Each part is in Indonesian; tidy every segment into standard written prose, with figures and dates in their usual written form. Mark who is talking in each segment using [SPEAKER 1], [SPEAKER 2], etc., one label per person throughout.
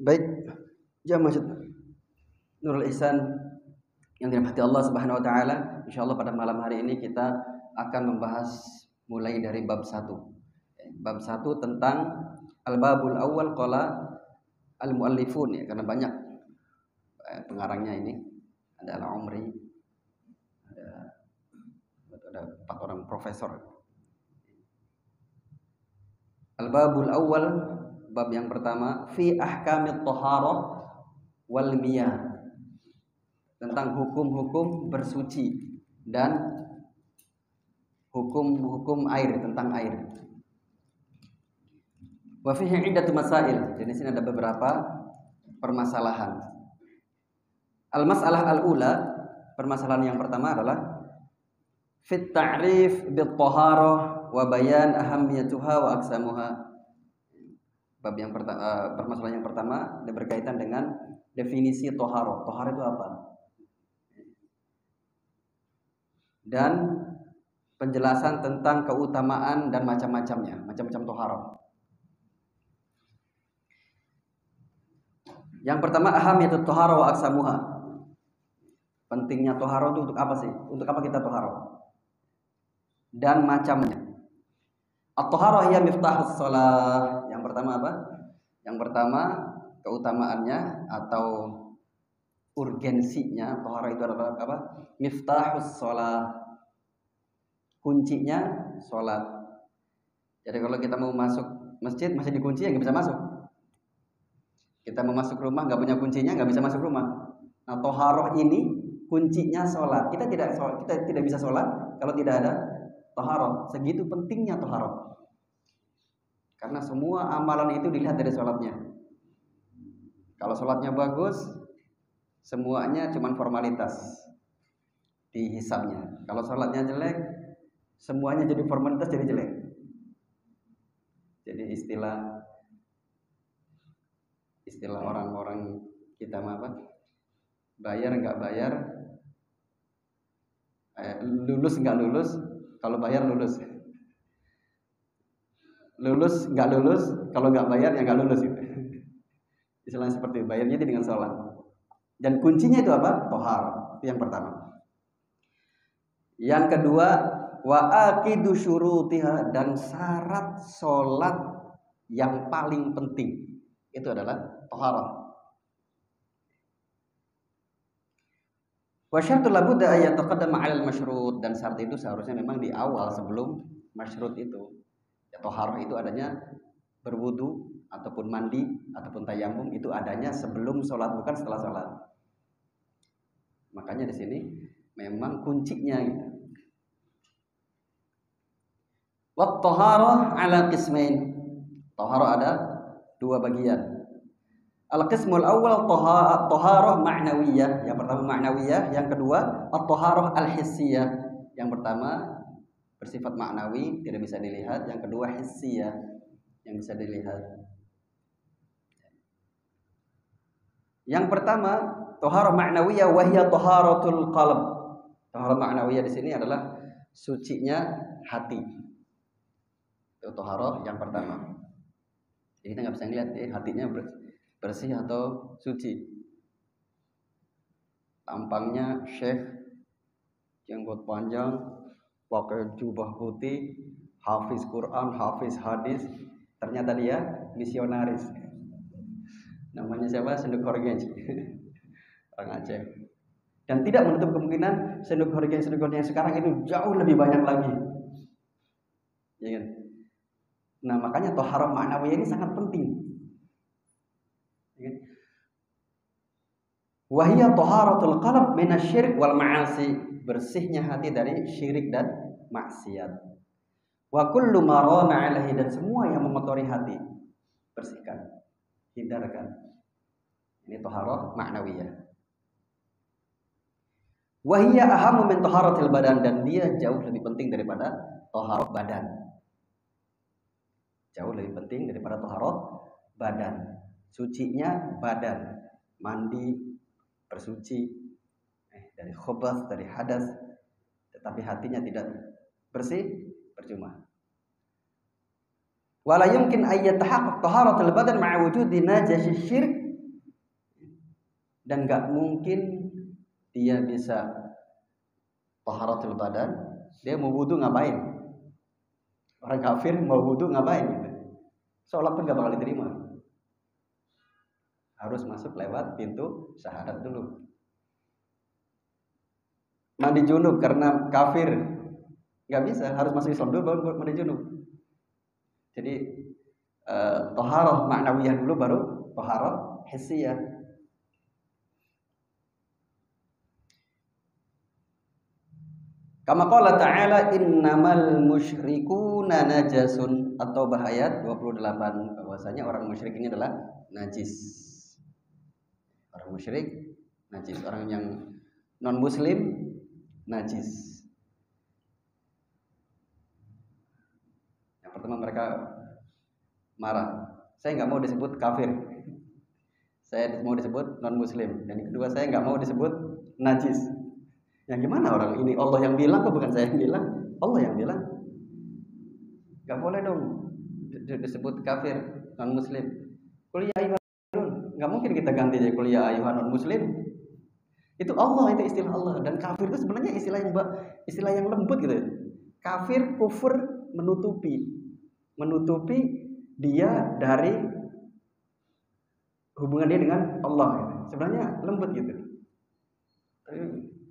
[SPEAKER 1] Baik, jamaah Masjid Nurul Ihsan yang dirahmati Allah Subhanahu wa taala, insyaallah pada malam hari ini kita akan membahas mulai dari bab 1. Bab 1 tentang al-babul awal qala al-muallifun, ya, karena banyak pengarangnya ini. Ada Al-Umri, ada 4 orang profesor. Al-babul awal, bab yang pertama, fi ahkamit thaharah wal miyah, tentang hukum-hukum bersuci dan hukum-hukum air, tentang air. Wa fihi iddatu masail. Jadi sini ada beberapa permasalahan. Al-mas'alah al-ula, permasalahan yang pertama adalah fit ta'rif bit taharah wa bayan ahammiyatuha wa aqsamuha. Bab yang pertama, permasalahan yang pertama berkaitan dengan definisi taharah. Taharah itu apa? Dan penjelasan tentang keutamaan dan macam-macamnya, macam-macam taharah. Yang pertama, ahamiyatut taharah wa aqsamuha. Pentingnya taharah itu untuk apa sih? Untuk apa kita taharah? Dan macamnya. At-taharah hiya miftahus shalah. Yang pertama apa? Yang pertama, keutamaannya atau urgensinya taharah itu adalah apa? Miftahus shalah. Kuncinya sholat. Jadi kalau kita mau masuk masjid masih dikunci, ya nggak bisa masuk. Kita mau masuk rumah nggak punya kuncinya, nggak bisa masuk rumah. Nah, taharah ini kuncinya sholat. Kita tidak bisa sholat kalau tidak ada taharah. Segitu pentingnya taharah. Karena semua amalan itu dilihat dari sholatnya. Kalau sholatnya bagus, semuanya cuma formalitas dihisabnya. Kalau sholatnya jelek, semuanya jadi formalitas, jadi jelek. Jadi istilah orang-orang kita apa? Bayar nggak bayar, lulus nggak lulus. Kalau bayar lulus, lulus nggak lulus. Kalau nggak bayar ya nggak lulus. Istilahnya seperti itu. Bayarnya dengan sholat. Dan kuncinya itu apa? Tohar. Itu yang pertama. Yang kedua, wa aqidu syurutiha, dan syarat sholat yang paling penting itu adalah taharah. Wa syartul labudda ay yataqaddama 'alal masyrut, dan syarat itu seharusnya memang di awal sebelum masyrut itu. Ya, taharah itu adanya berwudu ataupun mandi ataupun tayamum, itu adanya sebelum sholat, bukan setelah sholat. Makanya di sini memang kuncinya gitu. Wat taharah 'ala qismain. Taharah ada 2 bagian. Al-qismul awal taharah ma'nawiyah. Yang pertama ma'nawiyah, yang kedua at-taharah al-hissiyah. Yang pertama bersifat maknawi, tidak bisa dilihat. Yang kedua hissiyah, yang bisa dilihat. Yang pertama taharah ma'nawiyah wa hiya taharatul qalb. Taharah ma'nawiyah di sini adalah sucinya hati. Itu taharah yang pertama. Jadi kita nggak bisa ngeliat hatinya bersih atau suci. Tampangnya syekh, jenggot panjang, pakai jubah putih, hafiz Quran, hafiz hadis, ternyata dia misionaris. Namanya siapa? Senduk Horgenj, orang Aceh. Dan tidak menutup kemungkinan Senduk Horgenj yang sekarang itu jauh lebih banyak lagi. Ya kan? Nah, makanya taharah ma'nawiyah ini sangat penting. Wa hiya taharatul qalb minasyirik wal ma'asi, bersihnya hati dari syirik dan maksiat. Wa kullu ma rana 'alaihi, dan semua yang mengotori hati bersihkan, hindarkan. Ini taharah ma'nawiyah. Wa hiya ahammu min taharatil badan, dan dia jauh lebih penting daripada taharah badan. Jauh lebih penting daripada taharah badan. Sucinya badan, mandi, bersuci dari khubath, dari hadas, tetapi hatinya tidak bersih, percuma. Wala yumkin ay yatahaqqaq taharatul badan ma'a wujudi najasi syirk dan nggak mungkin dia bisa taharatul badan. Dia mau wudu ngapain? Orang kafir mau wudu ngapain? Sholat pun nggak bakal diterima. Harus masuk lewat pintu syahadat dulu. Mandi junub karena kafir nggak bisa, harus masuk Islam dulu baru mandi junub. Jadi toharoh ma'nawiyah dulu baru toharoh hissiyah. Kama qala ta'ala innamal musyrikuna najasun, atau ayat 28, bahwasanya orang musyrik ini adalah najis. Orang musyrik najis, orang yang non muslim najis. Yang pertama mereka marah, saya nggak mau disebut kafir, saya mau disebut non muslim. Dan yang kedua, saya nggak mau disebut najis. Yang gimana orang ini? Allah yang bilang kok, bukan saya yang bilang. Allah yang bilang. Gak boleh dong disebut kafir non muslim. Kuliah ayuhan, nggak mungkin kita ganti jadi kuliah ayuhan non muslim. Itu Allah, itu istilah Allah. Dan kafir itu sebenarnya istilah yang lembut gitu. Kafir, kufur, menutupi dia dari hubungan dia dengan Allah gitu. Sebenarnya lembut gitu.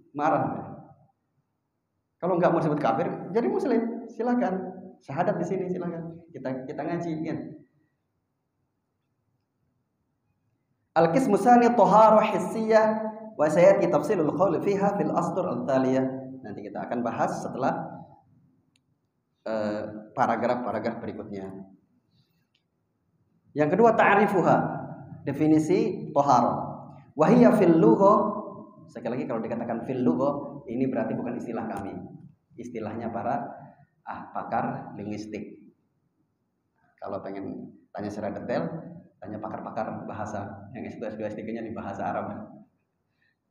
[SPEAKER 1] Marah. Kalau nggak mau disebut kafir, jadi muslim, silakan. Syahadat di sini silakan. Kita ngaji kan. Al-qismu tsani taharah hissiyah wa sayati tafsilul qaul fiha fil astur al-taliyah. Nanti kita akan bahas setelah paragraf-paragraf berikutnya. Yang kedua, ta'rifuha, definisi taharah. Wa hiya fil lughah. Sekali lagi, kalau dikatakan fil lughah, ini berarti bukan istilah kami. Istilahnya para pakar linguistik. Kalau pengen tanya secara detail, tanya pakar-pakar bahasa yang S2 S3-nya di bahasa Arab.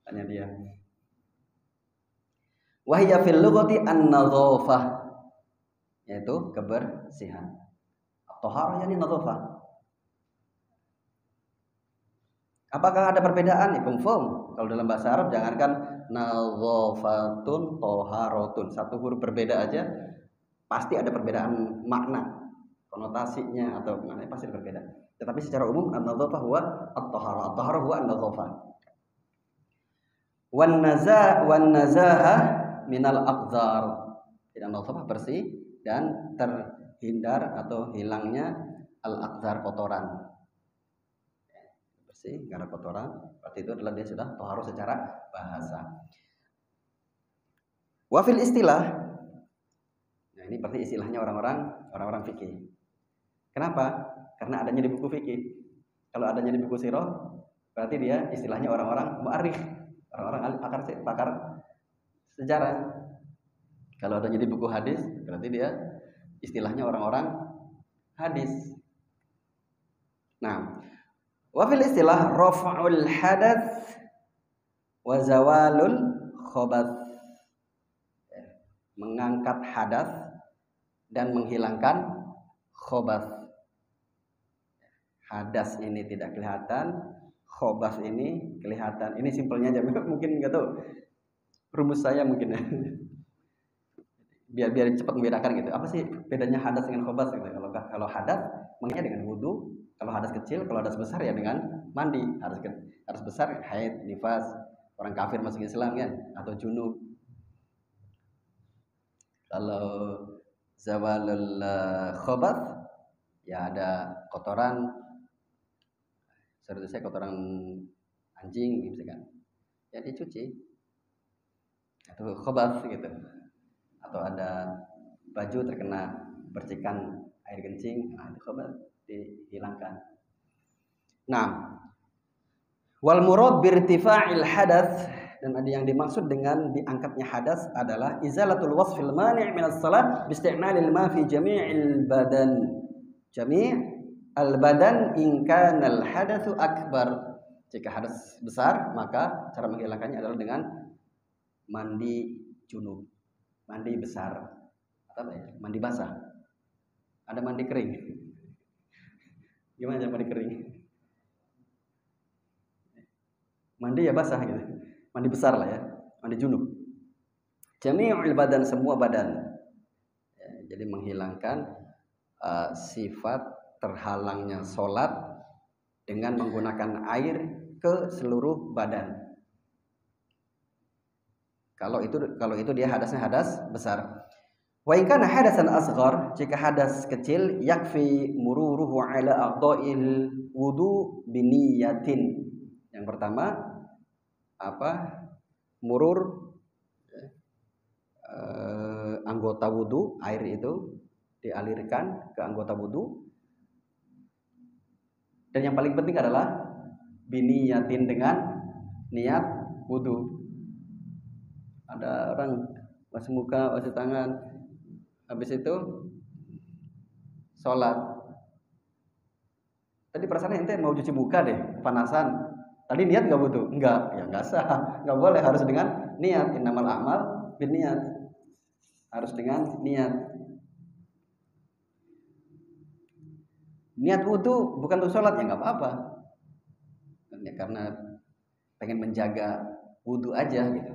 [SPEAKER 1] Tanya dia. Wa hiya fil lughati an-nadhafah, yaitu kebersihan. At-taharah yani nadhafah. Apakah ada perbedaan? Ya, confirm. Kalau dalam bahasa Arab, jangankan nadhafatun, toharotun, satu huruf berbeda aja pasti ada perbedaan makna, konotasinya atau maknanya pasti berbeda. Tetapi secara umum an-nadhafah huwa at-taharah, at-taharah huwa an-nadhafah. Wan nazahah minal aqdzar. Tidak, nadhafah bersih dan terhindar atau hilangnya al-aqdzar, kotoran. Bersih, karena kotoran, berarti itu adalah dia sudah taharah secara bahasa. Wa fil istilah, nah ini berarti istilahnya orang-orang fikih. Kenapa? Karena adanya di buku fikih. Kalau adanya di buku sirah, berarti dia istilahnya orang-orang mu'arikh, orang-orang pakar sejarah. Kalau adanya di buku hadis, berarti dia istilahnya orang-orang hadis. Nah, wa fil istilah raf'ul hadath wa zawalul khobath, mengangkat hadas dan menghilangkan khobath. Hadas ini tidak kelihatan, khobath ini kelihatan. Ini simpelnya aja, mungkin nggak tahu rumus saya mungkin ya. biar cepat membedakan gitu. Apa sih bedanya hadas dengan khobath gitu? Kalau hadas mengenai dengan wudu, kalau hadas kecil, kalau hadas besar ya dengan mandi. Hadas besar haid, nifas, orang kafir masuk Islam kan, atau junub. Kalau zawalul khobath ya ada kotoran, saya kotoran anjing misalkan, ya dicuci, atau khobath gitu. Atau ada baju terkena percikan air kencing, nah itu khobath, dihilangkan. Nah, wal murad birtifa'il hadath, dan ada yang dimaksud dengan diangkatnya hadas adalah izalatul wasfil mani' min as-salat biisti'malil ma fi jami'il badan. Jami' al-badan in kana al-hadatsu akbar. Jika hadas besar, maka cara menghilangkannya adalah dengan mandi junub. Mandi besar, apa ya? Mandi basah. Ada mandi kering. Gimana cara mandi kering? Mandi ya basah gitu. Mandi besar lah ya, mandi junub. Jami'ul badan, semua badan. Ya, jadi menghilangkan sifat terhalangnya sholat dengan menggunakan air ke seluruh badan. Kalau itu dia hadasnya hadas besar. Wa in kana hadasan asghar, jika hadas kecil, yakfi mururuhu ala a'dha'il wudu biniyatin. Yang pertama murur anggota wudu, air itu dialirkan ke anggota wudu. Dan yang paling penting adalah biniyatin, dengan niat wudu. Ada orang basuh muka, basuh tangan, habis itu sholat. Tadi perasaan ente mau cuci muka deh, panasan. Tadi niat nggak wudu? Enggak, ya nggak sah, nggak boleh, harus dengan niat. Innamal a'mal binniyat, harus dengan niat. Niat wudu bukan untuk sholat ya nggak apa-apa, ya, karena pengen menjaga wudu aja gitu.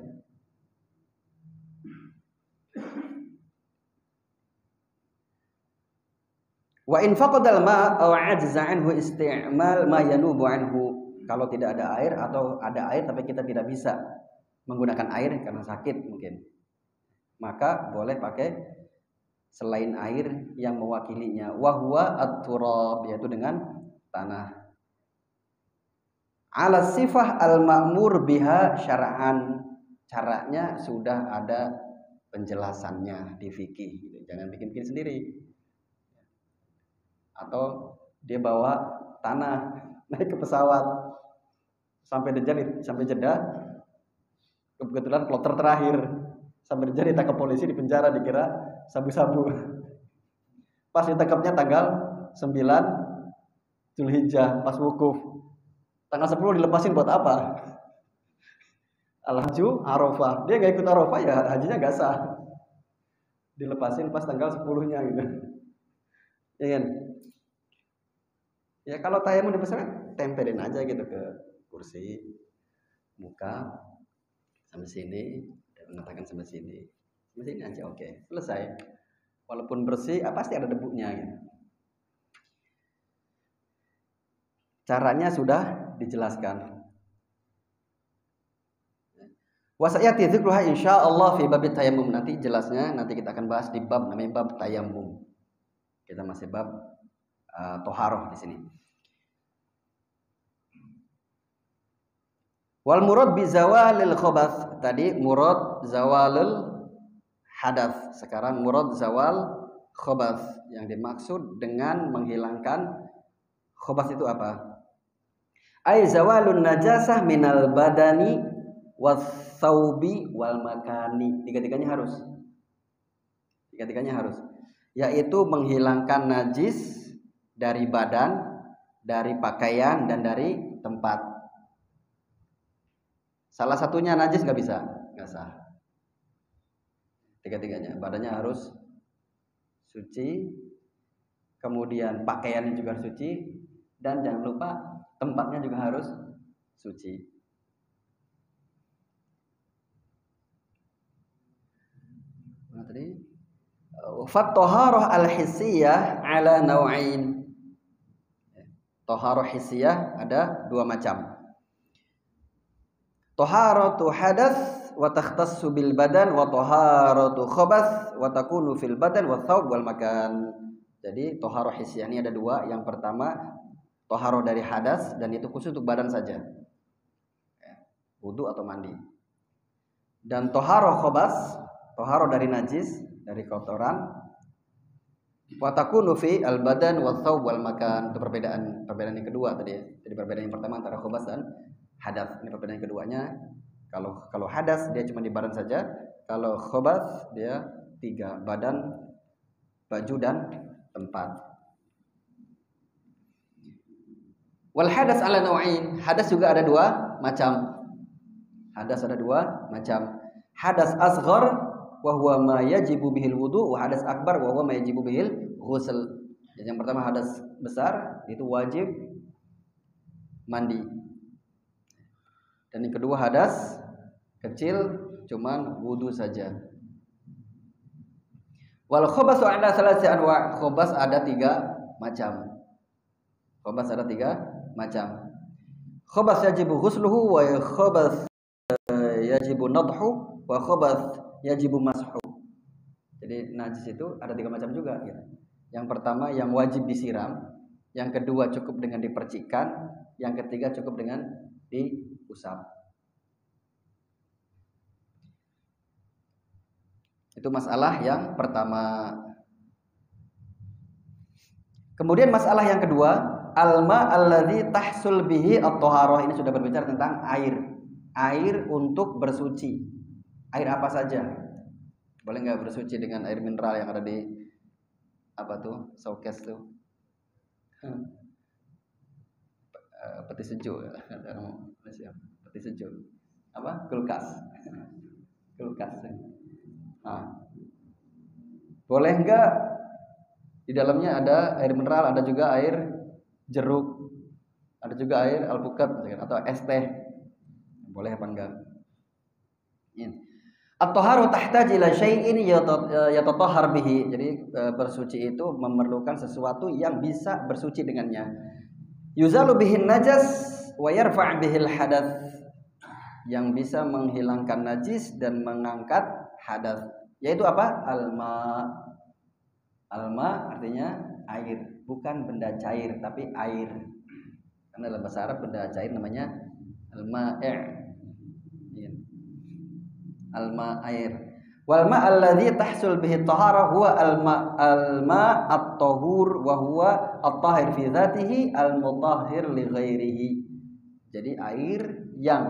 [SPEAKER 1] Wa in faqadal ma aw ajza anhu isti'mal ma yanubu anhu. Kalau tidak ada air atau ada air tapi kita tidak bisa menggunakan air karena sakit mungkin, maka boleh pakai selain air yang mewakilinya. Wa huwa at-turab, yaitu dengan tanah. Ala sifah al-ma'mur biha syar'an. Caranya sudah ada penjelasannya di fikih. Jangan bikin-bikin sendiri. Atau dia bawa tanah, naik ke pesawat sampai Jeddah, kebetulan kloter terakhir, sampai Jeddah ditangkap polisi, di penjara, dikira sabu-sabu. Pas ditangkapnya tanggal 9 Zulhijjah, pas wukuf. Tanggal 10 dilepasin buat apa? Al-Hajju Arafah. Dia gak ikut Arafah, ya hajinya gak sah. Dilepasin pas tanggal 10-nya gitu. Ya kan? Ya kalau tayamum di pesawat, tempelin aja gitu ke kursi, muka sampai sini, dan mengatakan sampai sini aja, oke, selesai. Walaupun bersih, pasti ada debunya gitu. Caranya sudah dijelaskan. Wasayati dzikruha insyaallah fi bab tayammum. Nanti jelasnya nanti kita akan bahas di bab namanya bab tayammum. Kita masih bab toharoh di sini. Wal murad bi zawalil khabath. Tadi murad zawalul hadath. Sekarang murad zawal khabath. Yang dimaksud dengan menghilangkan khabath itu apa? Ai zawalun najasah minal badani was thawbi wal makani. Tiga-tiganya harus. Yaitu menghilangkan najis dari badan, dari pakaian, dan dari tempat. Salah satunya najis nggak bisa, nggak sah. Tiga-tiganya, badannya harus suci, kemudian pakaiannya juga harus suci, dan jangan lupa tempatnya juga harus suci. Nah, tadi Fattoharoh al-hissiyah ala naw'ain. Toharoh hissiyah ada dua macam. Toharatu hadas wa takhtassu bil badan, wa toharatu khabath wa takunu fil badan wa thawb wal makan. Jadi toharoh hissiyah ini ada dua. Yang pertama toharoh dari hadas, dan itu khusus untuk badan saja, wudu atau mandi. Dan toharoh khabath, toharoh dari najis, dari kotoran. Wa takunu fi al badan wa thawb wal makan. Itu perbedaan yang kedua tadi ya. Jadi perbedaan yang pertama antara khabath dan hadas. Ini perbedaan yang keduanya. Kalau hadas dia cuma di badan saja. Kalau khabath dia tiga, badan, baju, dan tempat. Wal hadas ala nau'ain. Hadas juga ada dua macam. Hadas asghar wa huwa ma yajibu bihil wudu, wa hadas akbar wa huwa ma yajibu bihil ghusl. Jadi yang pertama hadas besar, itu wajib mandi. Dan yang kedua hadas kecil cuman wudu saja. Wal khobasu ada salasi anwa. Khobas ada 3 macam. Khobas ada 3 macam. Khobas yajibu ghusluhu wa khobas yajibu nadhu wa khobas yajibu mashu. Jadi najis itu ada 3 macam juga gitu. Yang pertama yang wajib disiram, yang kedua cukup dengan dipercikkan, yang ketiga cukup dengan diusap. Itu masalah yang pertama. Kemudian masalah yang kedua, alma alladzi tahsul bihi at-taharah. Ini sudah berbicara tentang air. Air untuk bersuci. Air apa saja? Boleh nggak bersuci dengan air mineral yang ada di apa tuh? Showcase tuh. Peti sejuk. Peti sejuk. Apa? Kulkas. Kulkas. Nah, boleh enggak di dalamnya ada air mineral, ada juga air jeruk, ada juga air alpukat atau es teh. Boleh apa enggak? At-taharu tahtaj ila syai'in yatatahhar bihi. Jadi bersuci itu memerlukan sesuatu yang bisa bersuci dengannya. Yuzalu bihin najas wa yarfa' bihil hadath. Yang bisa menghilangkan najis dan mengangkat hadas, yaitu apa? Alma. Alma artinya air, bukan benda cair tapi air. Karena dalam bahasa Arab benda cair namanya alma'. Alma air. Wal ma alladzi tahsul bihi at-taharah huwa alma at-tahur wa huwa at-tahir fi dzatihi al-mutahhir li ghairihi. Jadi air yang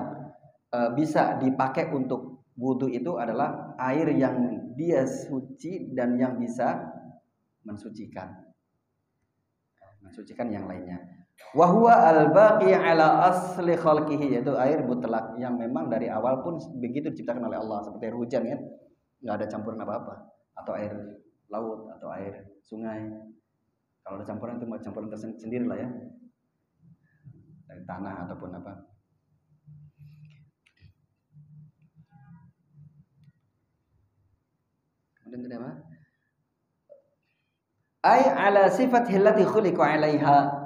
[SPEAKER 1] bisa dipakai untuk wudu itu adalah air yang dia suci dan yang bisa mensucikan yang lainnya. Wa huwa al-baqi ala asli khalqihi, yaitu air mutlak yang memang dari awal pun begitu diciptakan oleh Allah, seperti air hujan kan, nggak ada campuran apa-apa, atau air laut atau air sungai. Kalau ada campuran itu campuran tersendiri lah ya, dari tanah ataupun apa. Kemudian tadi apa? Ai ala sifat allati khuliqa 'alaiha,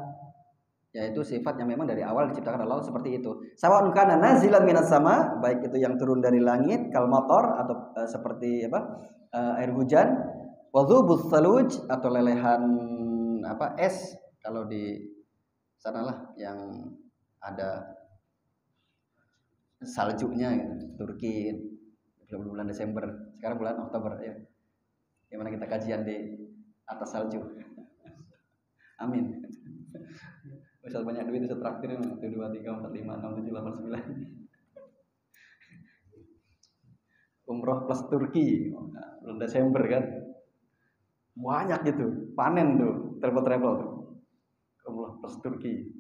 [SPEAKER 1] yaitu sifat yang memang dari awal diciptakan Allah seperti itu. Sawa'un kana nazilan minas sama, baik itu yang turun dari langit kal matar atau seperti apa? Air hujan, wa dhubus saluj atau lelehan apa? Es kalau di sanalah yang ada saljunya gitu. Turki bulan Desember, sekarang bulan Oktober ya. Gimana kita kajian di atas salju. Amin. Misal banyak duit bisa traktir 1 2 3 4 5 6 7 8 9. Umroh plus Turki bulan Desember kan. Banyak gitu. Panen tuh, travel tuh. Umroh plus Turki.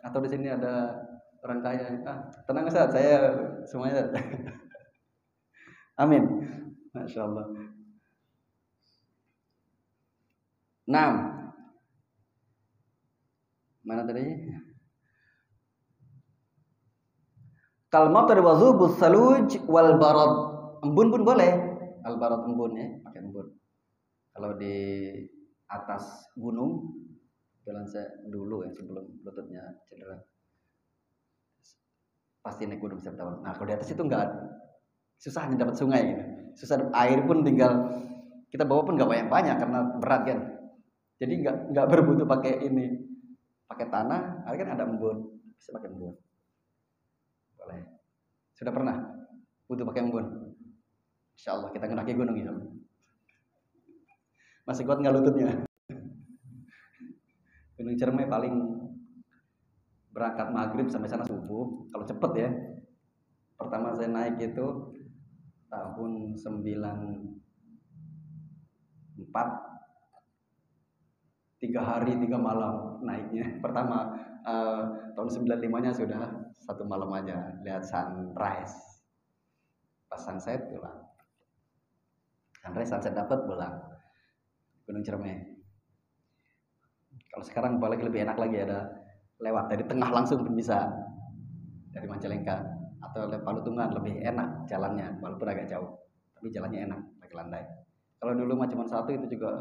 [SPEAKER 1] Atau di sini ada orang kaya. Tenang Ustaz, saya semuanya. Amin. Masya Allah. 6. Mana tadi? Kal matar wa dhubus saluj wal barad. Embun pun boleh. Al barad embun ya, pakai embun. Kalau di atas gunung, jalan saya dulu yang sebelum lututnya cedera, pasti naik gunung setiap tahun. Nah kalau di atas itu enggak, susah dapat sungai gitu. Susah, air pun tinggal kita bawa pun enggak banyak karena berat kan. Jadi enggak berbutuh pakai ini, pakai tanah, kan ada embun, bisa pakai embun. Boleh. Sudah pernah butuh pakai embun? Insyaallah kita mendaki gunung ya. Masih kuat enggak lututnya? Gunung Ciremai paling berangkat maghrib sampai sana subuh, kalau cepet ya. Pertama saya naik itu tahun 94, 3 hari 3 malam naiknya. Pertama tahun 95-nya sudah 1 malam aja lihat sunrise. Pas sunset pulang. Sunrise sunset dapat pulang. Gunung Ciremai. Kalau sekarang apalagi lebih enak lagi, ada lewat dari tengah langsung pun bisa. dari Majalengka atau Palutungan lebih enak jalannya walaupun agak jauh, tapi jalannya enak pakai landai. Kalau dulu mah cuma satu itu juga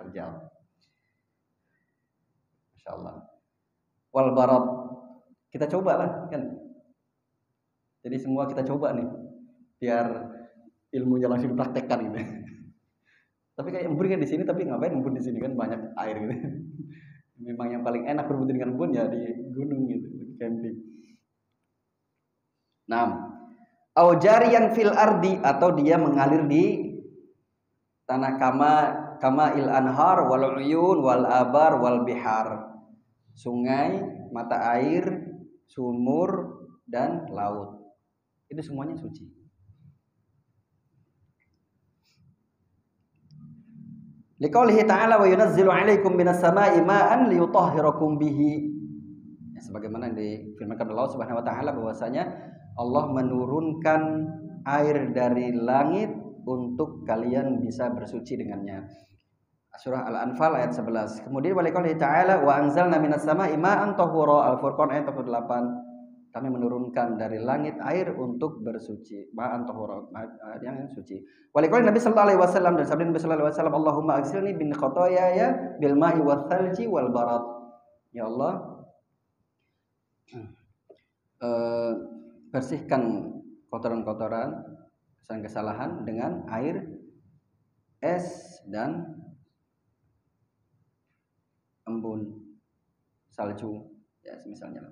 [SPEAKER 1] terjal. Masya Allah. Wal barat kita cobalah kan. Jadi semua kita coba nih biar ilmunya langsung dipraktekkan gitu. Tapi kayak embun kan di sini, tapi ngapain embun di sini kan banyak air gitu. Memang yang paling enak berebut dengan embun ya di gunung gitu, camping. Nah, au jariyan fil ardi atau dia mengalir di tanah kama il anhar wal uyun wal abar wal bihar. Sungai, mata air, sumur dan laut. Itu semuanya suci. Liqaulihi ta'ala wa yunazzilu 'alaikum minas sama'i ma'an liyutahhirakum bihi. Ya, sebagaimana difirmankan Allah Subhanahu wa taala bahwasanya Allah menurunkan air dari langit untuk kalian bisa bersuci dengannya. Surah Al-Anfal ayat 11. Kemudian waliqaulihi ta'ala wa anzalna minas sama'i ma'an tahura. Al-Furqan ayat 28. Kami menurunkan dari langit air untuk bersuci, ma'an tahura, yang suci. Waliqaulihi Nabi sallallahu alaihi wasallam, dan sabda Nabi sallallahu alaihi wasallam, Allahumma aghsilni bin khotoyaya bil ma'i wath thalji wal barad. Ya Allah, bersihkan kotoran-kotoran, kesalahan dengan air, es dan embun, salju, ya misalnya.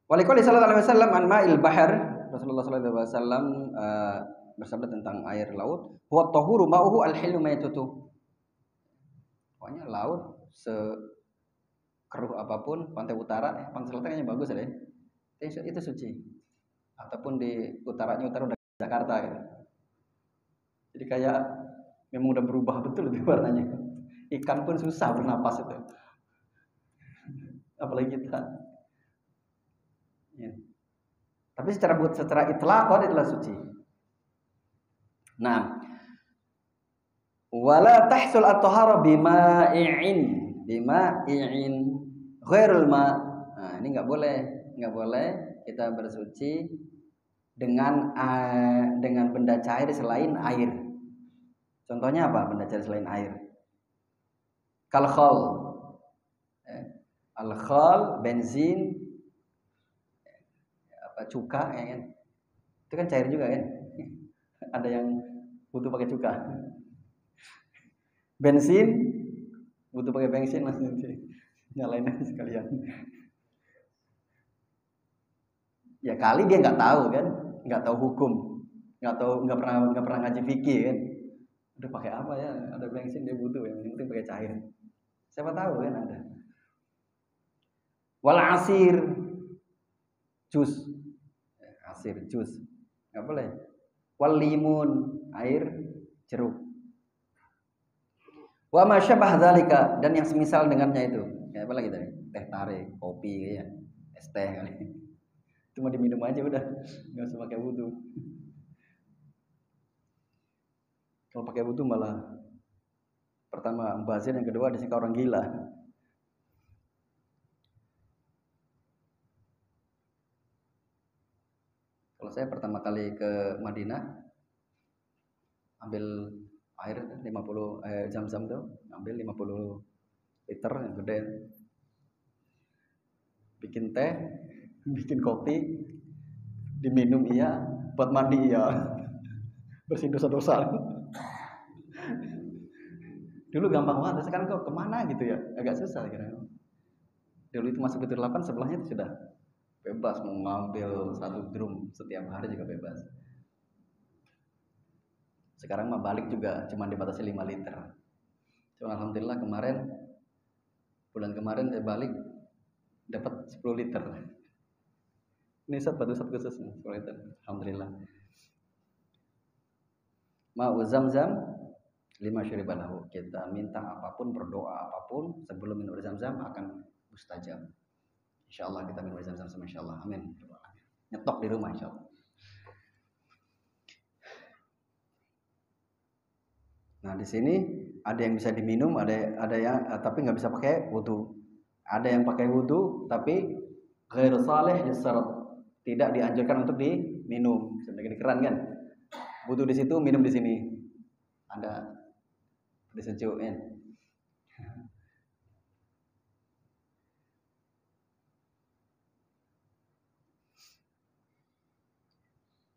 [SPEAKER 1] Waliqaulihi sallallahu alaihi wasallam an ma'il bahar. Rasulullah sallallahu alaihi wasallam bersabda tentang air laut, huwa tahuru ma'uhu al-hillu maytutu. Pokoknya laut sekeruh apapun, pantai utara, pantai selatannya bagus ya. Itu suci. Ataupun di utaranya udah Jakarta gitu. Jadi kayak memang udah berubah betul lebih warnanya. Ikan pun susah bernapas itu. Apalagi kita. Ya. Tapi secara itlaq adalah suci. Nah, wala tahsul at-tahara bima'in ghairul ma. Nah, ini enggak boleh kita bersuci dengan benda cair selain air. Contohnya apa benda cair selain air? Kalkhol, alkhol, benzin, apa cuka, ya kan? Itu kan cair juga kan? Ada yang butuh pakai cuka. Bensin butuh pakai bensin langsung nyalain aja sekalian. Ya kali dia nggak tahu kan, nggak tahu hukum, nggak pernah ngaji fikih kan. Udah pakai apa ya? Ada bensin dia butuh, yang penting pakai cair. Siapa tahu kan ada. Wal asir, jus, nggak boleh. Wal limun, air jeruk. Wa ma syabah dzalika, dan yang semisal dengannya itu. Ya apa lagi tadi? Teh tarik, kopi ya, es teh kali. Cuma diminum aja udah, nggak usah pakai wudu. Kalau pakai wudu malah pertama bazir, yang kedua disangka orang gila. Kalau saya pertama kali ke Madinah ambil air 50 Zam-Zam tuh, ambil 50 liter yang gede. Bikin teh, bikin kopi, diminum iya, buat mandi iya. Bersih dosa-dosa. Dulu gampang banget, sekarang kok kemana gitu ya, agak susah kira. Dulu itu masuk ke 8, sebelahnya itu sudah bebas mau ngambil 1 drum setiap hari juga bebas. Sekarang mah balik juga cuma dibatasi 5 liter. Cuma alhamdulillah bulan kemarin saya balik dapat 10 liter. Ini satu khusus 10 liter. Alhamdulillah. Ma'u Zam-Zam lima syuribalahu. Kita minta apapun, berdoa apapun sebelum minum Zam-Zam akan mustajab. Insyaallah kita minum Zam-Zam sama insyaallah. Amin. Nyetok di rumah insyaallah. Nah, di sini ada yang bisa diminum, ada yang tapi nggak bisa pakai wudu. Ada yang pakai wudu tapi ghair salih lisyarat. tidak dianjurkan untuk diminum. Sebagai keran kan, butuh di situ, minum di sini. Ada disejuknya.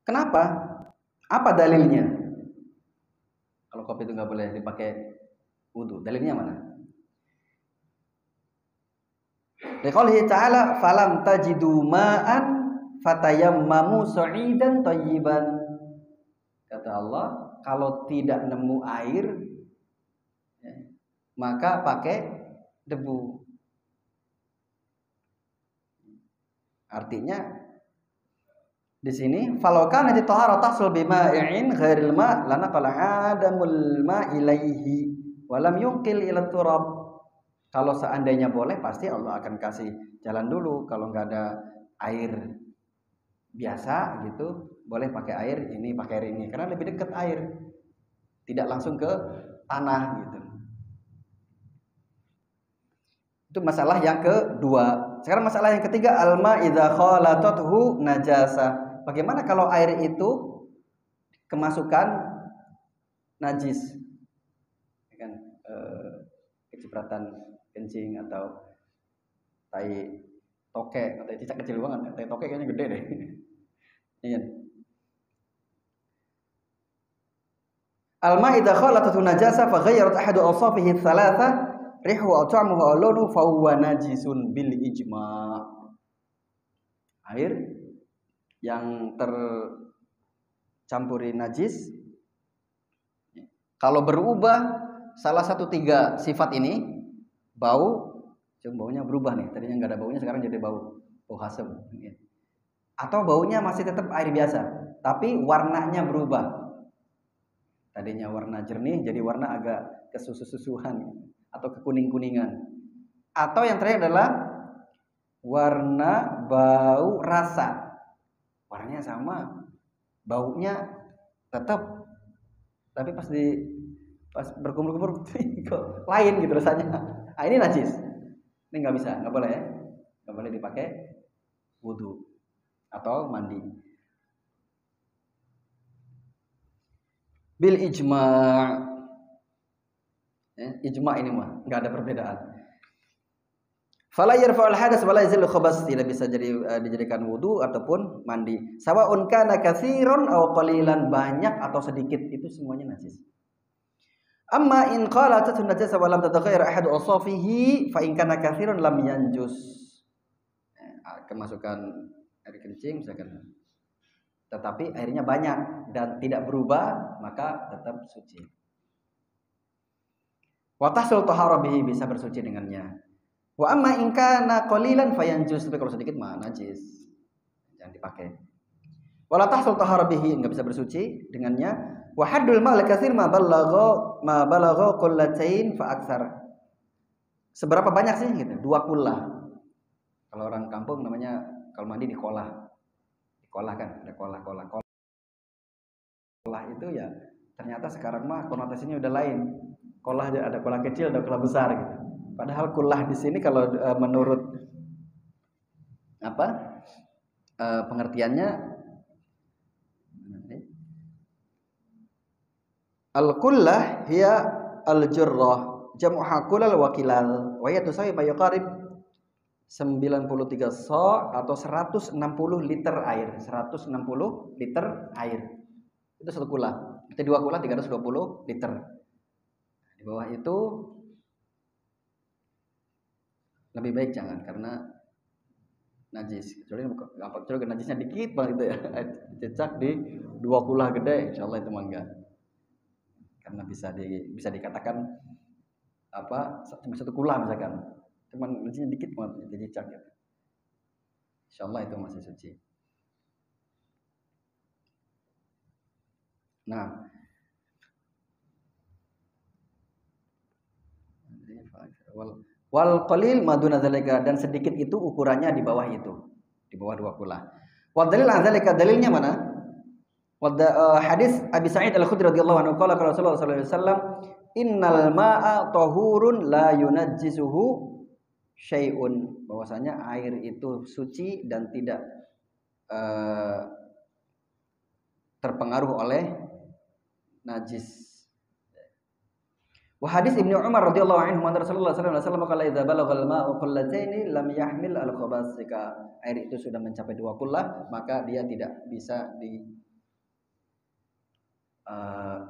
[SPEAKER 1] Kenapa? Apa dalilnya? Kalau kopi itu nggak boleh dipakai wudhu, dalilnya mana? Liqaulihi ta'ala falam tajidu ma'an fatayammamu sa'idan thayyiban. Kata Allah, kalau tidak nemu air ya, maka pakai debu. Artinya di sini falaukan di taharah tahsul bima'in ghairil ma' lana qala adamul ma ilaihi wa lam yunqil ila turab. Kalau seandainya boleh pasti Allah akan kasih jalan dulu. Kalau nggak ada air biasa gitu, boleh pakai air ini, pakai air ini karena lebih dekat air. Tidak langsung ke tanah gitu. Itu masalah yang kedua. Sekarang masalah yang ketiga, alma idza khalatathu najasa. Bagaimana kalau air itu kemasukan najis? Kan kecipratan kencing atau tai tokek atau cicak kecil banget. Tai tokek kayaknya gede deh. Iya. Alma idza khalatathu najasa fa ghayyarat ahadu awsafihi thalatha rihu aw ta'muhu aw lawnuhu fa huwa najisun bil ijma'. Air yang tercampuri najis kalau berubah salah satu tiga sifat ini, bau, baunya berubah nih, tadinya nggak ada baunya sekarang jadi bau hasem, atau baunya masih tetap air biasa tapi warnanya berubah, tadinya warna jernih jadi warna agak kesusu-susuhan atau kekuning-kuningan, atau yang terakhir adalah warna, bau, rasa, warnanya sama, baunya tetap, tapi pas berkumur-kumur kok lain gitu rasanya. Nah, ini najis. Ini nggak bisa, nggak boleh ya, nggak boleh dipakai wudhu atau mandi. Bil ijma', ijma' ini mah nggak ada perbedaan. Fala yarfa'ul hadas wala yazilul khabas, tidak bisa dijadikan wudu ataupun mandi. Sawa'un kana katsiran aw qalilan, banyak atau sedikit itu semuanya najis. Amma in qalat najasa wa lam tataghayyar ahad awsafihi fa in kana katsiran lam yanjus. Kemasukan air kencing misalkan, tetapi airnya banyak dan tidak berubah, maka tetap suci. Wa tahsul taharah bihi, bisa bersuci dengannya. Wa amma in kana qalilan fayanjus, tapi kalau sedikit mah najis, jangan dipakai. Wala tahsul taharah bihi, enggak bisa bersuci dengannya. Wa haddul ma'al katsir ma balagha qullatain fa aktsar. Seberapa banyak sih gitu? 2 kullah. Kalau orang kampung namanya kalau mandi di kolah. Di kolah kan, ada kolah. Kolah itu ya ternyata sekarang mah konotasinya udah lain. Kolah ada kolah kecil, ada kolah besar gitu. Padahal kullah di sini kalau menurut pengertiannya, al-kullah hiya al-jurrah jam'uha kulal wa kilal wa hiya tusawi ma yaqarib 93 sa' atau 160 liter air. 160 liter air. Itu satu kullah. Itu 2 kullah 320 liter. Di bawah itu lebih baik jangan, karena najis. Kecuali najisnya dikit banget itu ya. Cecak di 2 kullah gede, insyaallah itu mah enggak. Karena bisa dikatakan cuma 1 kullah misalkan. Cuman najisnya dikit banget jadi cecak gitu. Insyaallah itu masih suci. Nah, wal qalil maduna zalika, dan sedikit itu ukurannya di bawah itu, di bawah 2 kullah. Wa dalil zalika, dalilnya mana? Hadis Abi Sa'id Al-Khudri radhiyallahu anhu qala Rasulullah sallallahu alaihi wasallam, innal ma'a tahurun la yunajjisuhu syai'un, bahwasanya air itu suci dan tidak eh, terpengaruh oleh najis. Wa hadis Ibnu Umar radhiyallahu anhu man Rasulullah sallallahu alaihi wasallam qala idza balaghal ma'u qullataini lam yahmil al-khabas. Jika air itu sudah mencapai 2 kullah, maka dia tidak bisa di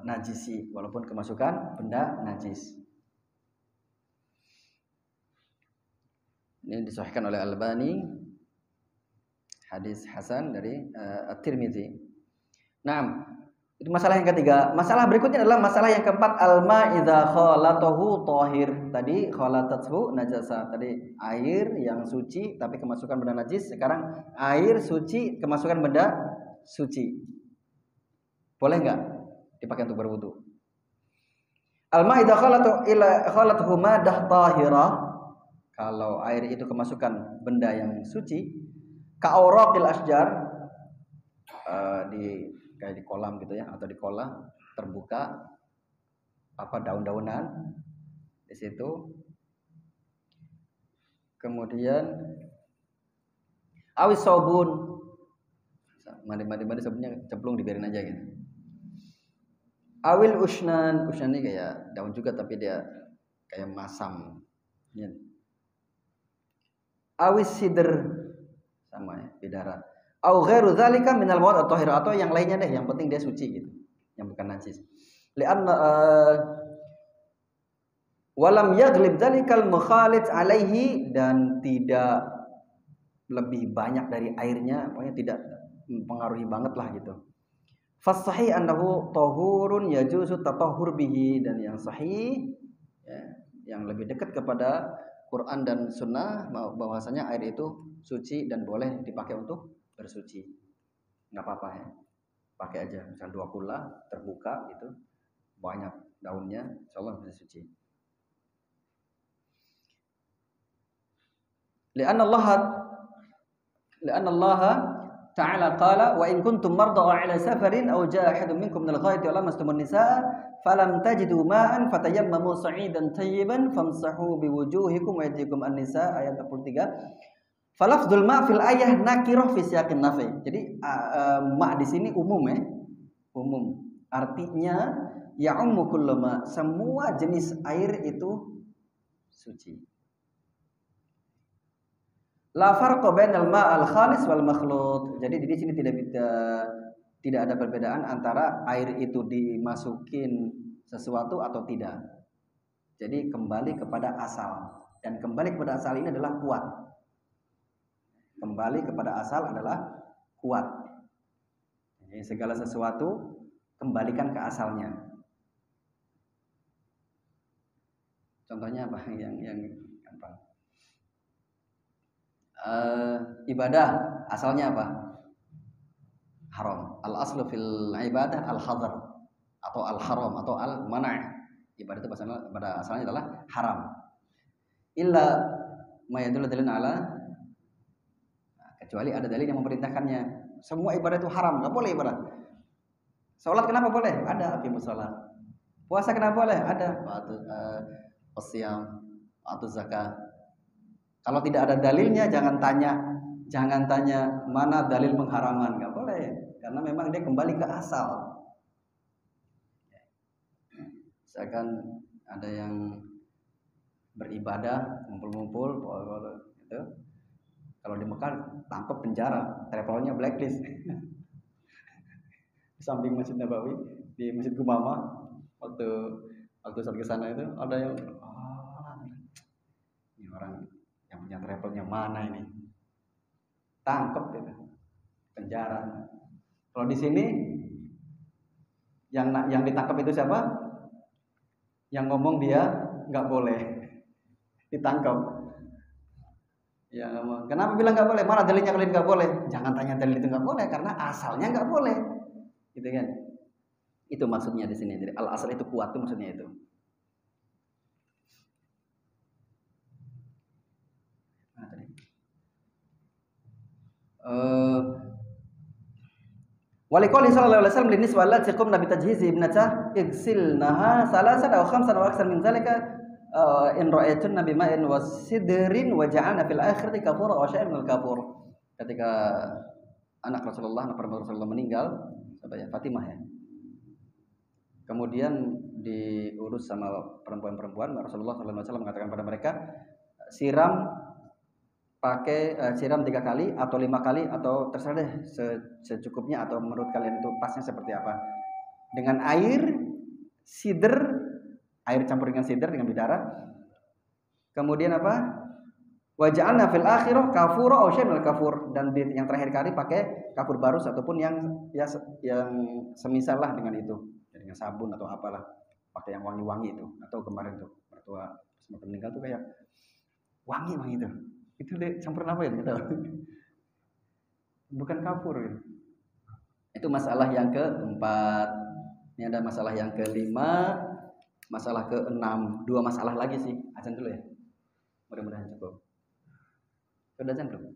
[SPEAKER 1] najisi walaupun kemasukan benda najis. Ini disahihkan oleh Albani, hadis hasan dari At-Tirmizi. Nah, itu masalah yang ketiga. Masalah berikutnya adalah masalah yang keempat, alma idza khalatahu tahir. Tadi khalatathu najasa. Tadi air yang suci tapi kemasukan benda najis. Sekarang air suci kemasukan benda suci. Boleh enggak dipakai untuk berwudu? Alma idza khalatuhu madah tahira. Kalau air itu kemasukan benda yang suci, ka'awraqil asjar, kayak di kolam gitu ya, atau di kolam terbuka daun-daunan di situ. Kemudian awis sabun, mandi sabunnya cemplung dibiarin aja gitu. Awil usnan ini kayak daun juga tapi dia kayak masam ya. Awis sidr sama ya, bidara. Au ghairu dzalika minal mawad at-tahir, atau yang lainnya deh, yang penting dia suci gitu, yang bukan najis. Li'anna walam yaghlib dzalikal mukhalid alaihi, dan tidak lebih banyak dari airnya, pokoknya tidak mempengaruhi banget lah gitu. Fas-sahih annahu tahurun yajuzu tatahhur bihi, dan yang sahih ya, yang lebih dekat kepada Quran dan Sunnah bahwasanya air itu suci dan boleh dipakai untuk bersuci. Nggak apa-apa ya, pakai aja. Misal 2 kula terbuka gitu, banyak daunnya, insyaallah bisa suci. Li'anna Allah Ta'ala qala wa in kuntum marda aw 'ala safarin aw jaa ahadun minkum minal ghaiti aw lamastumun nisaa falam tajidu ma'an fatayammamu sa'idan tayyiban famsahu biwujuhikum wa aydikum an-nisaa, ayat 43. Falafdul ma' fil ayah nakirah fi siyaqin nafi. Jadi ma' di sini umum ya. Umum. Artinya ya ummu kullu ma', semua jenis air itu suci. La farqa bainal ma'al khalis wal makhlut. Jadi di sini tidak ada perbedaan antara air itu dimasukin sesuatu atau tidak. Jadi kembali kepada asal, dan kembali kepada asal ini adalah kuat. Kembali kepada asal adalah kuat. Jadi segala sesuatu kembalikan ke asalnya. Contohnya apa? Yang gampang. Ibadah asalnya apa? Haram. Al aslu fil ibadah al hadar atau al haram atau al mana'. Ibadah itu pada asalnya adalah haram. Illa ma yadullu dalilun ala, kecuali ada dalil yang memerintahkannya. Semua ibadah itu haram, nggak boleh ibadah. Salat kenapa boleh? Ada aqimus salat. Puasa kenapa boleh? Ada. Qiyam, atau zakat. Kalau tidak ada dalilnya, jangan tanya mana dalil pengharaman, nggak boleh, karena memang dia kembali ke asal. Misalkan ada yang beribadah, ngumpul-ngumpul, gitu. Kalau di Mekah tangkap penjara, travelnya blacklist. Di samping Masjid Nabawi, di Masjid Gumama, waktu saat ke sana itu ada yang ini orang yang punya travelnya mana ini? Tangkap gitu. Penjara. Kalau di sini yang ditangkap itu siapa? Yang ngomong dia nggak boleh ditangkap. Ya, kenapa bilang nggak boleh? Mana dalilnya kalian nggak boleh? Jangan tanya dalil itu nggak boleh, karena asalnya nggak boleh, gitu kan? Itu maksudnya di sini. Jadi al asal itu kuat, itu maksudnya itu. Nah, tadi. Waliqali sallallahu alaihi wasallam linis walati qumna bi tajhizi ibnatah igsilnaha salasan aw khamsan wa aktsar min zalika in ra'aytunna bima'in wasidrin wa ja'alna fil akhirati kafura wa syai'an minal kafur. Ketika anak Rasulullah, anak perempuan Rasulullah meninggal, siapa ya? Fatimah ya. Kemudian diurus sama perempuan-perempuan, Rasulullah SAW mengatakan pada mereka, siram 3 kali atau 5 kali atau terserah deh secukupnya atau menurut kalian itu pasnya seperti apa. Dengan air sidr, air campur dengan sidr dengan bidara. Kemudian apa? Waja'alna fil akhirah kafura aw syai'al kafur, dan yang terakhir kali pakai kafur barus ataupun yang semisal lah dengan itu. Dengan sabun atau apalah, pakai yang wangi-wangi itu. Atau kemarin tuh mertua sempat meninggal tuh kayak wangi itu. Itu deh campuran apa ya? Bukan kafur gitu. Itu masalah yang keempat. Ini ada masalah yang kelima, masalah keenam. 2 masalah lagi sih. Azan dulu ya. Mudah-mudahan cukup. Sudah azan belum?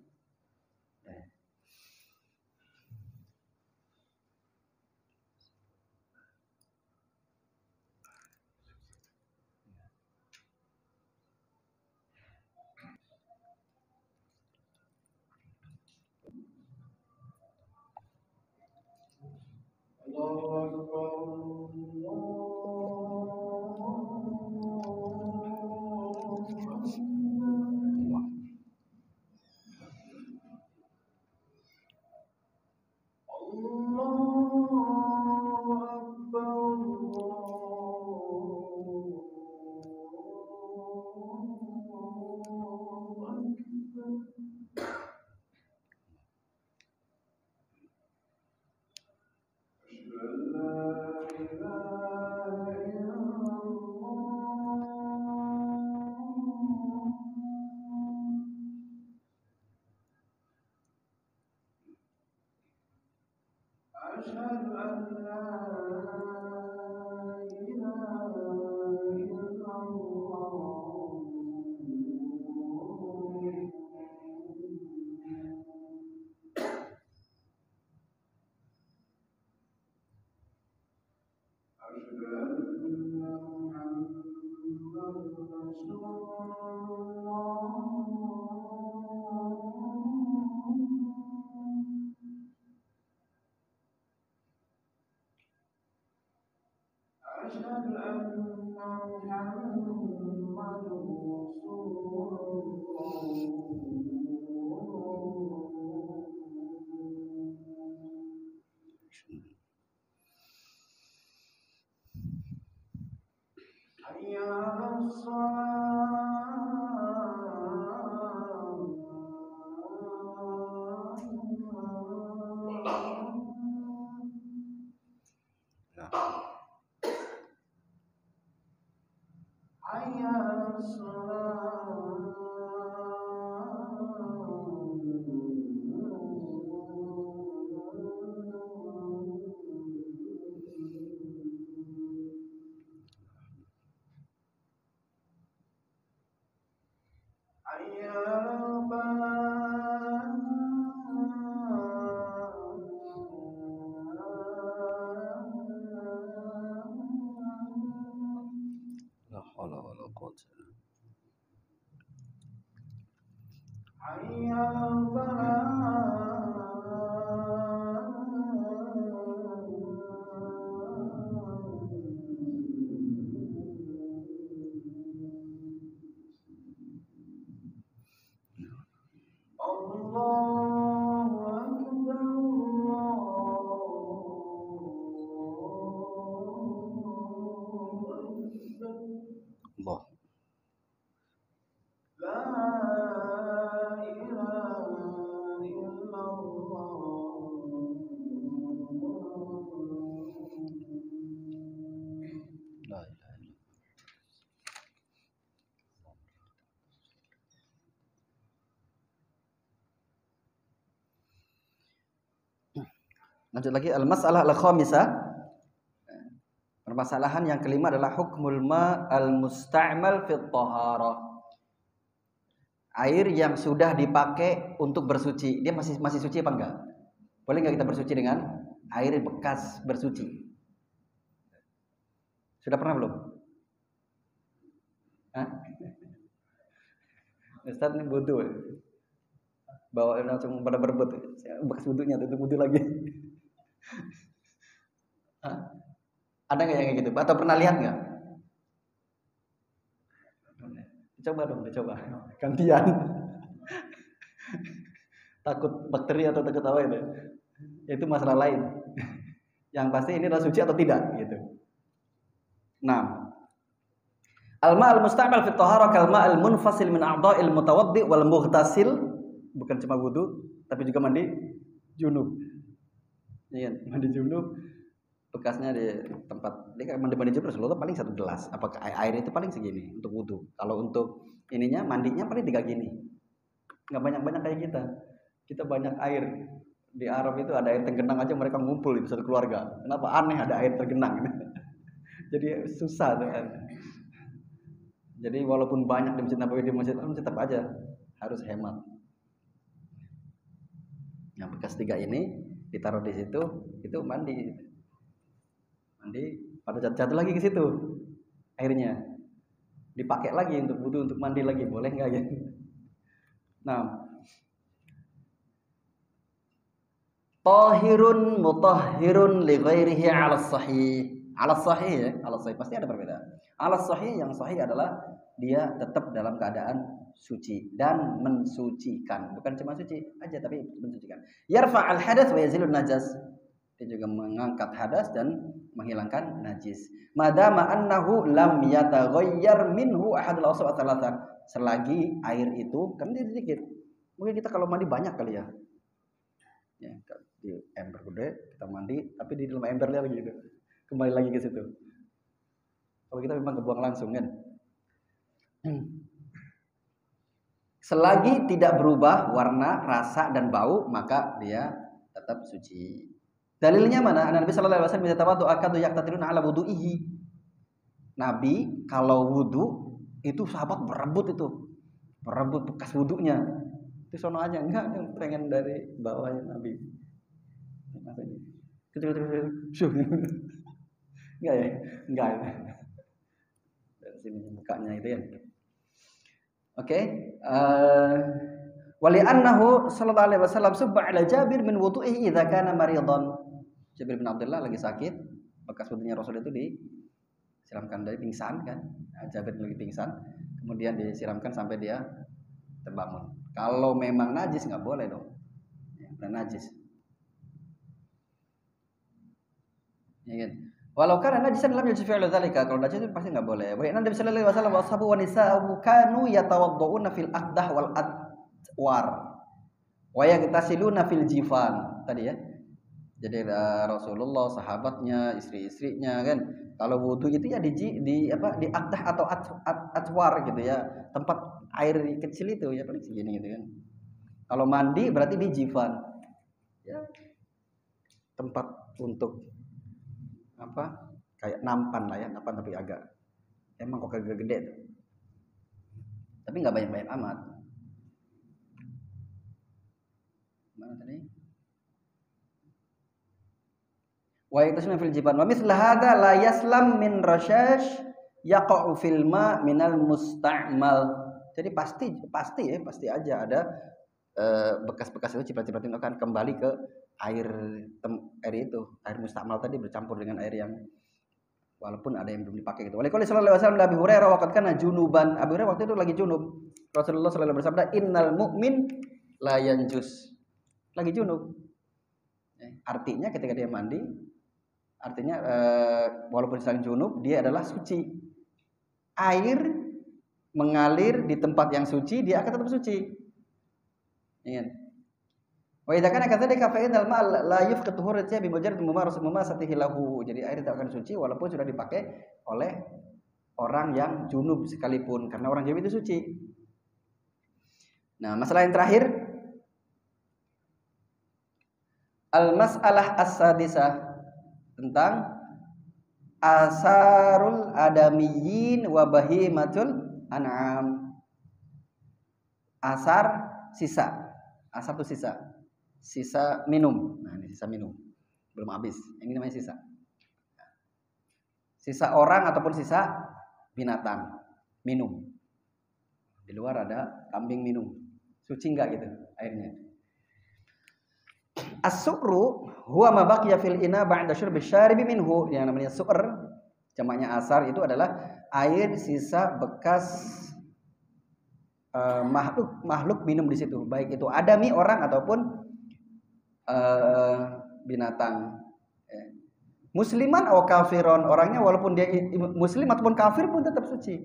[SPEAKER 1] Allah. Lanjut lagi al-mas'alah al-khamisah. Permasalahan yang kelima adalah hukmul ma al-musta'mal fi thaharah. Air yang sudah dipakai untuk bersuci, dia masih suci apa enggak? Boleh enggak kita bersuci dengan air bekas bersuci? Sudah pernah belum? Hah? Ustaz ini bodoh. bawa langsung pada berebut. Bekas wudhunya tutup wudhu lagi. Ada nggak yang kayak gitu? Atau pernah lihat nggak? Coba dong, dicoba. Gantian. Takut bakteri atau takut apa itu? Itu masalah lain. Yang pasti ini adalah suci atau tidak gitu. Nah, al-ma'al musta'mal fi thaharah kal ma'al munfasil min a'dha'il mutawaddi wal mughtasil, bukan cuma wudu tapi juga mandi junub. Iya, mandi junub bekasnya di tempat dia mandi junub Rasulullah paling 1 gelas. Apakah air itu paling segini untuk wudu. Kalau untuk ininya mandinya paling 3 gini. Enggak banyak-banyak kayak kita. Kita banyak air. Di Arab itu ada air tergenang aja mereka ngumpul di satu keluarga. Kenapa aneh ada air tergenang? Jadi susah tuh kan. Jadi walaupun banyak di Masjid Nabawi di Masjid Al tetap aja harus hemat. Yang bekas 3 ini ditaruh di situ, itu mandi. Mandi pada jatuh lagi ke situ. Airnya dipakai lagi untuk wudu, untuk mandi lagi, boleh enggak ya? Nah, tahirun mutahhirun li ghairihi 'ala sahih. 'Ala sahih ya, 'ala sahih pasti ada perbedaan. 'Ala sahih yang sahih adalah dia tetap dalam keadaan suci dan mensucikan. Bukan cuma suci aja tapi mensucikan. Yarfa' al-hadats wa yazilun najas. Dia juga mengangkat hadas dan menghilangkan najis. Madama annahu lam yataghayyar minhu ahadul awsaf ats-tsalatsa. Selagi air itu kan dia sedikit. Mungkin kita kalau mandi banyak kali ya. Ya, di ember gede kita mandi tapi di dalam embernya lagi gitu. Kembali lagi ke situ. Kalau kita memang kebuang langsung kan. Selagi tidak berubah warna, rasa dan bau, maka dia tetap suci. Dalilnya mana? Nabi sallallahu alaihi wasallam yatawaddu akadu yaqtatiluna ala wudu'ihi. Nabi kalau wudu itu sahabat berebut itu. Berebut bekas wudunya. Itu sono aja enggak yang pengen dari bawahnya Nabi. Kecil-kecil. Enggak ya? Enggak ya. Dari sini bukanya itu ya. Oke. Wali annahu sallallahu alaihi wasallam subba ala Jabir min wudu'ihi idza kana maridan. Jabir bin Abdullah lagi sakit, bekas wudunya Rasul itu disiramkan dari pingsan kan. Nah, Jabir lagi pingsan, kemudian disiramkan sampai dia terbangun. Kalau memang najis nggak boleh dong. Ya, benar najis. Ya kan? Walau kana najisan lam yujzi fi'lu dzalika, kalau najis itu pasti nggak boleh. Wa inna Nabi sallallahu alaihi wasallam wa ashabu wa nisa'u kanu yatawaddauna fil aqdah wal atwar wa yagtasiluna fil jifan. Tadi ya. Jadi Rasulullah, sahabatnya, istri-istrinya kan, kalau wudu itu ya di aqdah atau atwar gitu ya, tempat air kecil itu ya paling segini gitu kan. Kalau mandi berarti di jifan. Ya. Tempat untuk apa? Kayak nampan lah ya, nampan tapi agak emang kok agak gede tuh. Tapi enggak banyak-banyak amat. Mana tadi? Wa yatasma fil jiban wa mithla hadza la yaslam min rashash yaqa'u fil ma minal musta'mal. Jadi pasti aja ada bekas-bekas itu ciprat-ciprat itu akan kembali ke air itu, air musta'mal tadi bercampur dengan air yang walaupun ada yang belum dipakai gitu. Walaupun sallallahu alaihi wasallam Abi Hurairah waqad kana junuban. Abi Hurairah waktu itu lagi junub. Rasulullah sallallahu alaihi wasallam bersabda, "Innal mu'min la yanjus." Lagi junub. Artinya ketika dia mandi, artinya walaupun sedang junub dia adalah suci. Air mengalir di tempat yang suci dia akan tetap suci. Ingat. Wa idza kana kadzalika fa innal ma'a la yufqidu hurriyatah bi mujarrad mumarasatihi lahu. Jadi air tidak akan suci walaupun sudah dipakai oleh orang yang junub sekalipun karena orang junub itu suci. Nah, masalah yang terakhir al-mas'alah as-sadisah tentang asarul adamiyyin wa bahimatul an'am. Asar sisa. Asar itu sisa. Sisa minum. Nah, ini sisa minum. Belum habis. Ini namanya sisa. Sisa orang ataupun sisa binatang minum. Di luar ada kambing minum Suci enggak gitu airnya. As-su'ru huwa ma baqiya fil ina ba'da syurbi syaribi minhu. Yang namanya su'r jamaknya asar itu adalah air sisa bekas makhluk minum di situ, baik itu adami orang ataupun binatang. Musliman atau kafiron, orangnya walaupun dia muslim ataupun kafir pun tetap suci.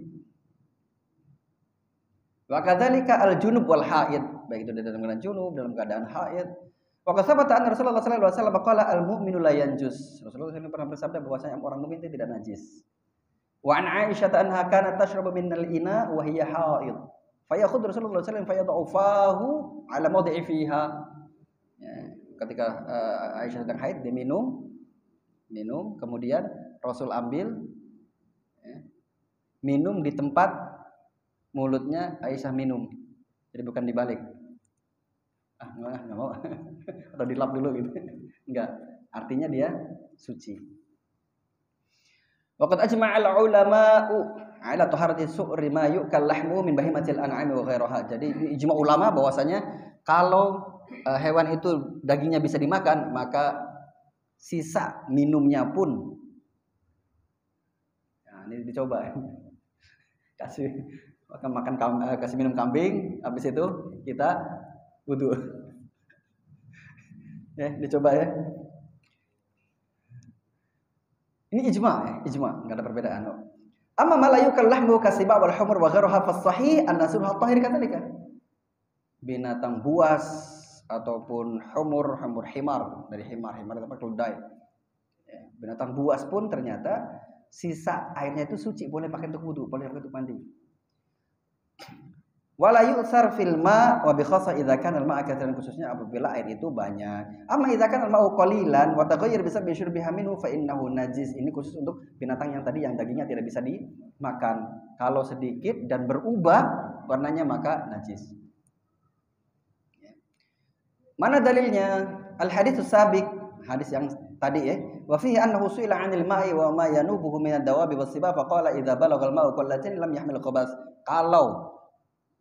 [SPEAKER 1] Wa kadzalika al-junub wal haid, baik itu dalam keadaan junub, dalam keadaan haid. Wa qasabata anna Rasulullah sallallahu alaihi wasallam qala al-mu'minu la yanjus. Rasulullah SAW pernah bersabda bahwasanya orang mukmin itu tidak najis. Wa an Aisyah anha kanat tashrabu min al-ina wa hiya haid. Fa ya'khudhu Rasulullah sallallahu alaihi wasallam fa yad'u fahu ala mawdi'i fiha. Ya, ketika Aisyah sedang haid dia minum, kemudian Rasul ambil, minum di tempat mulutnya Aisyah minum, jadi bukan dibalik. Nggak mau atau dilap dulu gitu, enggak, artinya dia suci. Waqad ajma'a al-ulama'u 'ala taharati su'ri ma yu'kal lahmu min bahimatil an'ami wa ghairiha. Jadi ijma' ulama bahwasanya kalau hewan itu dagingnya bisa dimakan, maka sisa minumnya pun, nah ini dicoba, kasih minum kambing, habis itu kita wudu. Ya, dicoba ya. Ini ijma, nggak ada perbedaan. Amma malayukal lahmu kasibab wal humur wa ghairuha fas-sahih an-nasurha tahir kadzalika. Binatang buas ataupun humur himar, dari himar itu apa, keledai. Binatang buas pun ternyata sisa airnya itu suci, boleh pakai untuk wudu, boleh pakai untuk mandi. Wala yu'sar fil ma wa bi khassa idza kana al-ma'a katsiran, khususnya apabila air itu banyak. Amma idza kana al-ma'u qalilan wa taghayyar bi sabbi syurbiha minhu fa innahu najis. Ini khusus untuk binatang yang tadi yang dagingnya tidak bisa dimakan. Kalau sedikit dan berubah warnanya maka najis. Mana dalilnya? Al-hadits sabiq, hadis yang tadi ya. Wa fihi annahu su'ila 'anil ma'i wa ma yanubuhu min ad-dawabi was-sibab fa qala idza balagha al-ma'u qullatan lam yahmil khabas. Kalau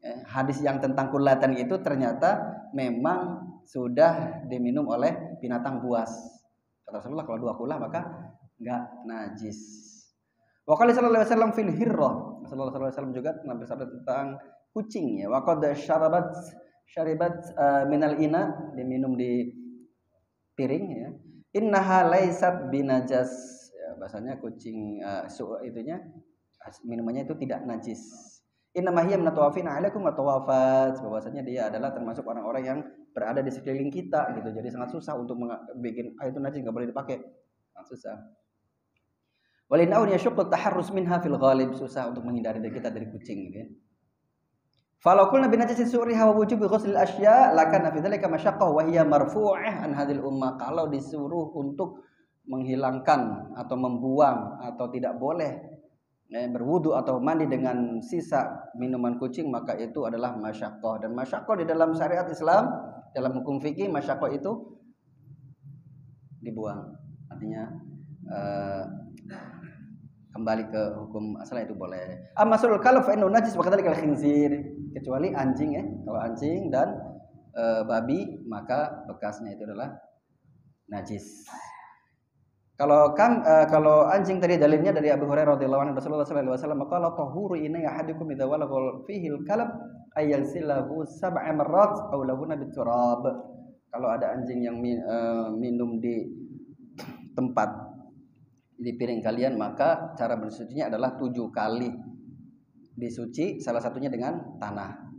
[SPEAKER 1] hadis yang tentang kullatan itu ternyata memang sudah diminum oleh binatang buas. Kata Rasulullah kalau 2 kullah maka enggak najis. Wa qala sallallahu alaihi wasallam fil hirrah. Rasulullah sallallahu alaihi wasallam juga pernah bersabda tentang kucing ya. Wa qad syaribat minal ina, diminum di piring ya. Innaha laysat binajas, ya, bahasanya kucing itunya minumannya itu tidak najis. Innama hiya minatawafina alaikum wa tawafat, bahwasanya dia adalah termasuk orang-orang yang berada di sekeliling kita gitu. Jadi sangat susah untuk bikin itu najis, enggak boleh dipakai. Sangat susah. Walinnahu yashuqqu taharrus minha fil ghalib, susah untuk menghindari dari kita dari kucing gitu ya. Falau qulna bi najasi su'riha wa wujubi ghusl al-asya' lakana fi dzalika masyaqqah wa hiya marfu'ah an hadhil ummah. Kalau disuruh untuk menghilangkan atau membuang atau tidak boleh berwudu atau mandi dengan sisa minuman kucing, maka itu adalah masyaqqah. Dan masyaqqah di dalam syariat Islam, dalam hukum fikih, masyaqqah itu dibuang. Artinya kembali ke hukum asalnya itu boleh. Amasul kalaf fa innahu najis wa kadzalika al-khinzir, kecuali anjing ya. Kalau anjing dan babi maka bekasnya itu adalah najis. Kalau anjing tadi dalilnya dari Abu Hurairah radhiyallahu anhu, Rasulullah sallallahu alaihi wasallam qala tahuru inna ahadukum idza walagha fihi al-kalb ay yaghsilahu sab'a marrat aw lahuna biturab. Kalau ada anjing yang minum di tempat di piring kalian, maka cara bersucinya adalah 7 kali disuci, salah satunya dengan tanah.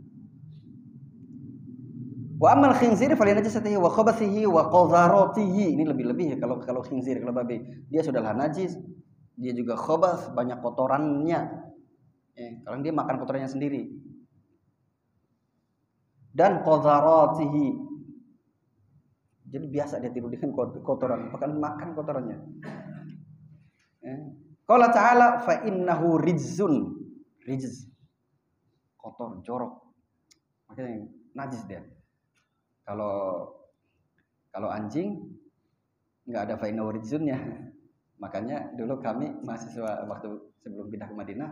[SPEAKER 1] Wa amal khinzir falinajasatihi wa khabathihi wa qadharatihi. Ini lebih-lebih ya kalau khinzir, kalau babi dia sudahlah najis, dia juga khabath, banyak kotorannya. Kalau dia makan kotorannya sendiri. Dan qadharatihi, jadi biasa dia tidur dengan kotoran, bahkan makan kotorannya. Qala ta'ala fa innahu rijzun, rijz, kotor, jorok, makanya najis dia. Kalau anjing nggak ada fa innahu rijzunnya. Makanya dulu kami mahasiswa waktu sebelum pindah ke Madinah,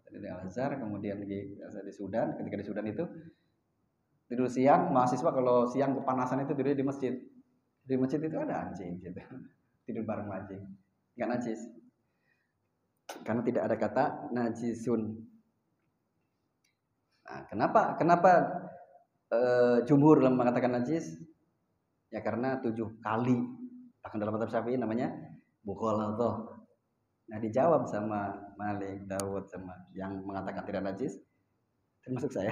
[SPEAKER 1] dari Al-Azhar, kemudian di Sudan, ketika di Sudan itu Tidur siang, mahasiswa kalau siang kepanasan itu tidur di masjid. Di masjid itu ada anjing gitu. Tidur bareng anjing. Enggak najis. Karena tidak ada kata najisun. Nah, kenapa jumhur mengatakan najis? Ya karena 7 kali. Bahkan dalam mazhab Syafi'i namanya mughaladhah. Nah, dijawab sama Malik, Dawud sama yang mengatakan tidak najis, termasuk saya.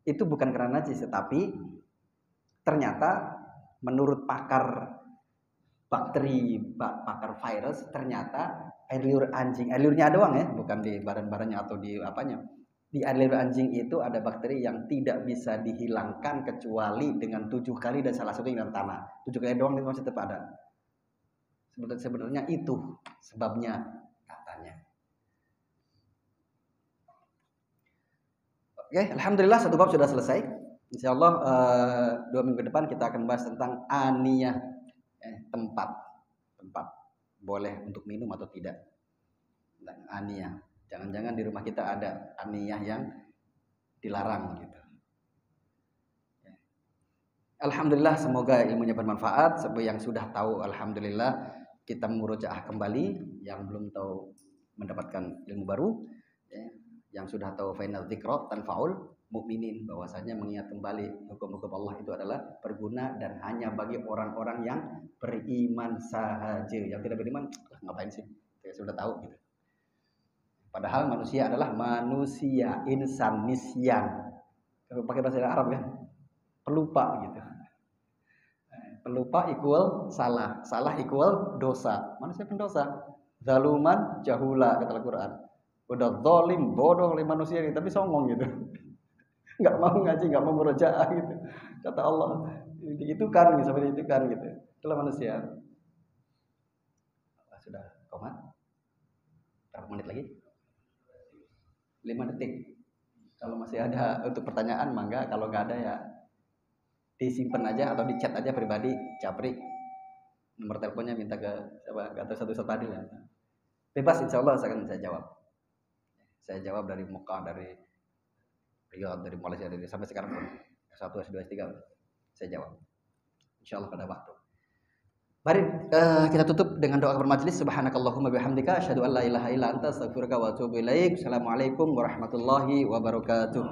[SPEAKER 1] Itu bukan karena najis, tetapi ternyata menurut pakar bakteri, pakar virus, ternyata air liur anjing, air liurnya doang ya, bukan di badan-badannya atau di apanya. Di air liur anjing itu ada bakteri yang tidak bisa dihilangkan kecuali dengan 7 kali dan salah satunya dalam tanah. 7 kali doang itu masih tetap ada. Sebenarnya itu sebabnya katanya. Oke, alhamdulillah satu bab sudah selesai. Insyaallah 2 minggu depan kita akan bahas tentang aniyah, tempat boleh untuk minum atau tidak. Dan aniyah. Jangan-jangan di rumah kita ada aniyah yang dilarang gitu. Alhamdulillah semoga ilmunya bermanfaat. Seperti yang sudah tahu alhamdulillah kita murojaah kembali, yang belum tahu mendapatkan ilmu baru, ya. Yang sudah tahu final dzikra tanfaul mukminin, bahwasanya mengingat kembali hukum-hukum Allah itu adalah berguna dan hanya bagi orang-orang yang beriman sahaja. Yang tidak beriman ngapain sih? Ya, sudah tahu gitu. Padahal manusia adalah manusia, insan nisyan. Kalau pakai bahasa Arab kan, pelupa gitu. Pelupa equal salah, salah equal dosa. Manusia pendosa. Zaluman jahula kata Al-Quran. Udah zalim, bodoh oleh manusia ini, tapi songong gitu. Nggak mau ngaji, nggak mau murojaah gitu. Kata Allah, itu kan, sampai itu kan gitu. Itulah manusia. Sudah komat? Berapa menit lagi? 5 detik. Kalau masih ada untuk pertanyaan mangga, kalau nggak ada ya disimpan aja atau di chat aja pribadi, Japri. Nomor teleponnya minta ke siapa? Atau satu Fadil ya. Bebas insyaallah saya jawab. Saya jawab dari Mekah, dari Riyadh, dari Malaysia, dari sampai sekarang pun. S1, S2, S3 saya jawab. Insyaallah pada waktu. Mari kita tutup dengan doa bermajelis. Subhanakallahumma bihamdika asyhadu an la ilaha illa anta astaghfiruka wa atubu ilaik. Assalamualaikum warahmatullahi wabarakatuh.